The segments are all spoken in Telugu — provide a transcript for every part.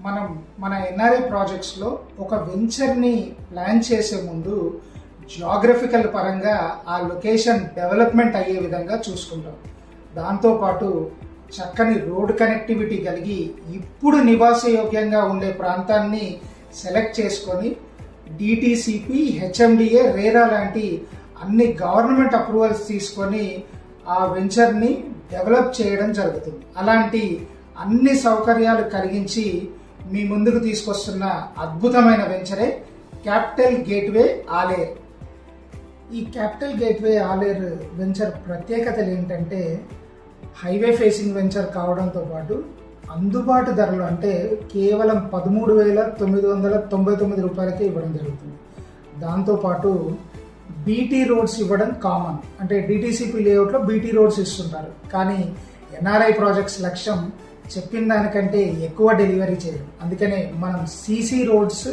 మనం మన ఎన్ఆర్ఐ ప్రాజెక్ట్స్లో ఒక వెంచర్ని ప్లాన్ చేసే ముందు జియోగ్రఫికల్ పరంగా ఆ లొకేషన్ డెవలప్మెంట్ అయ్యే విధంగా చూసుకుంటాం. దాంతోపాటు చక్కని రోడ్ కనెక్టివిటీ కలిగి ఇప్పుడు నివాసయోగ్యంగా ఉండే ప్రాంతాన్ని సెలెక్ట్ చేసుకొని డిటిసిపి, హెచ్ఎండిఏ, రేరా లాంటి అన్ని గవర్నమెంట్ అప్రూవల్స్ తీసుకొని ఆ వెంచర్ని డెవలప్ చేయడం జరుగుతుంది. అలాంటి అన్ని సౌకర్యాలు కలిగించి మీ ముందుకు తీసుకొస్తున్న అద్భుతమైన వెంచరే క్యాపిటల్ గేట్వే ఆలేర్. ఈ క్యాపిటల్ గేట్వే ఆలేర్ వెంచర్ ప్రత్యేకతలు ఏంటంటే హైవే ఫేసింగ్ వెంచర్ కావడంతో పాటు అందుబాటు ధరలు, అంటే కేవలం 13,999 రూపాయలకే ఇవ్వడం జరుగుతుంది. దాంతోపాటు బీటీ రోడ్స్ ఇవ్వడం కామన్, అంటే డిటిసిపి లేఅవుట్లో బీటీ రోడ్స్ ఇస్తుంటారు. కానీ ఎన్ఆర్ఐ ప్రాజెక్ట్స్ లక్ష్యం చెప్పిన దానికంటే ఎక్కువ డెలివరీ చేయడం. అందుకనే మనం CC roads,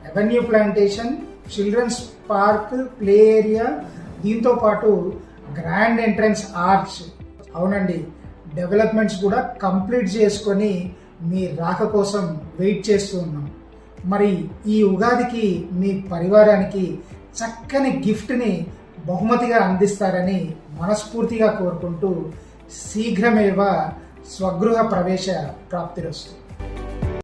avenue plantation, children's park, play area, దీంతో పాటు గ్రాండ్ ఎంట్రన్స్ ఆర్చ్, అవునండి, డెవలప్మెంట్స్ కూడా కంప్లీట్ చేసుకొని మీ రాక కోసం వెయిట్ చేస్తూ ఉన్నాం. మరి ఈ ఉగాదికి మీ పరివారానికి చక్కని గిఫ్ట్ని బహుమతిగా అందిస్తారని మనస్ఫూర్తిగా కోరుకుంటూ శీఘ్రమేవ స్వగృహ ప్రవేశ ప్రాప్తిరస్తు.